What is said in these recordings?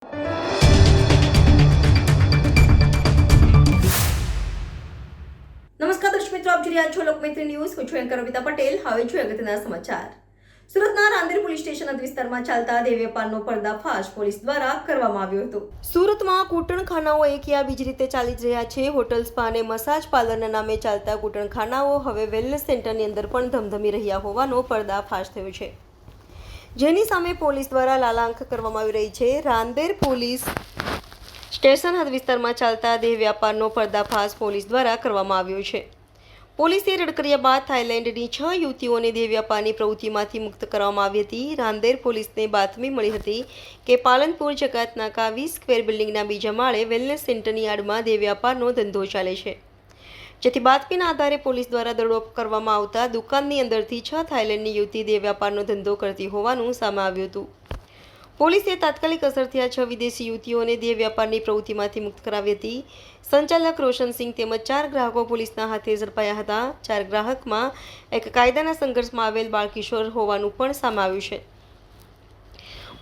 નમસ્કાર દર્શક મિત્રો, આપ જોઈ રહ્યા છો લોકમૈત્રી ન્યૂઝ. હું છું એન્કર કવિતા પટેલ. હવે જોઈએ અગત્યના સમાચાર. સુરતના રાંદેર પોલીસ સ્ટેશન વિસ્તારમાં ચાલતા દેહ વેપારનો પર્દાફાશ પોલીસ દ્વારા કરવામાં આવ્યો હતો. સુરતમાં કૂટણખાનાઓ એક યા બીજી રીતે ચાલી રહ્યા છે. હોટલ, સ્પા અને મસાજ પાર્લરના નામે ચાલતા કૂટણખાનાઓ હવે વેલનેસ સેન્ટરની અંદર પણ ધમધમી રહ્યા હોવાનો પર્દાફાશ થયો છે, જેની સામે પોલીસ દ્વારા લાલાંક કરવામાં આવી રહી છે. રાંદેર પોલીસ સ્ટેશન હદ વિસ્તારમાં ચાલતા દેહ વ્યાપારનો પર્દાફાશ પોલીસ દ્વારા કરવામાં આવ્યો છે. પોલીસે રેડ કર્યા બાદ થાઈલેન્ડની 6 યુવતીઓને દેહ વ્યાપારની પ્રવૃત્તિમાંથી મુક્ત કરવામાં આવી હતી. રાંદેર પોલીસને બાતમી મળી હતી કે પાલનપુર જકાતનાકા 20 સ્ક્વેર બિલ્ડિંગના બીજા માળે વેલનેસ સેન્ટરની આડમાં દેહ વ્યાપારનો ધંધો ચાલે છે, જેથી બાતમીના આધારે પોલીસ દ્વારા દરોડો કરવામાં આવતા દુકાનની અંદરથી 6 થાઈલેન્ડની યુવતી દેહ વ્યાપારનો ધંધો કરતી હોવાનું સામે આવ્યું હતું. પોલીસે તાત્કાલિક અસરથી આ 6 વિદેશી યુવતીઓને દેહ વ્યાપારની પ્રવૃત્તિમાંથી મુક્ત કરાવી હતી. સંચાલક રોશનસિંહ તેમજ 4 ગ્રાહકો પોલીસના હાથે ઝડપાયા હતા. 4 ગ્રાહકમાં એક કાયદાના સંઘર્ષમાં આવેલ બાળકિશોર હોવાનું પણ સામે આવ્યું છે.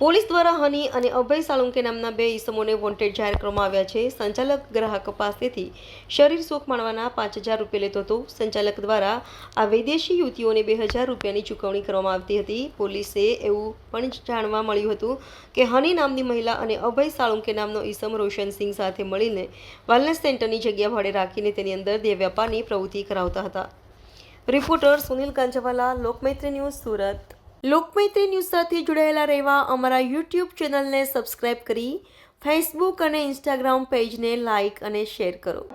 પોલીસ દ્વારા હની અને અભય સાલુંકે નામના 2 ઈસમોને વોન્ટેડ જાહેર કરવામાં આવ્યા છે. સંચાલક ગ્રાહક પાસેથી શરીર સુખ માણવાના 5000 રૂપિયા લેતો હતો. સંચાલક દ્વારા આ વિદેશી યુવતીઓને 2000 રૂપિયાની ચૂકવણી કરવામાં આવતી હતી. પોલીસે એવું પણ જાણવા મળ્યું હતું કે હની નામની મહિલા અને અભય સાલુંકે નામનો ઈસમ રોશનસિંહ સાથે મળીને વેલનેસ સેન્ટરની જગ્યા ભાડે રાખીને તેની અંદર દેહ વ્યાપારની પ્રવૃત્તિ કરાવતા હતા. Reporter Sunil Kanjawala, Lokmaitri news, Surat. Lokmaitri news સાથે જોડાયેલા રહેવા અમારા યુટ્યુબ ચેનલને સબસ્ક્રાઇબ કરી ફેસબુક અને ઇન્સ્ટાગ્રામ પેજને લાઇક અને શેર કરો.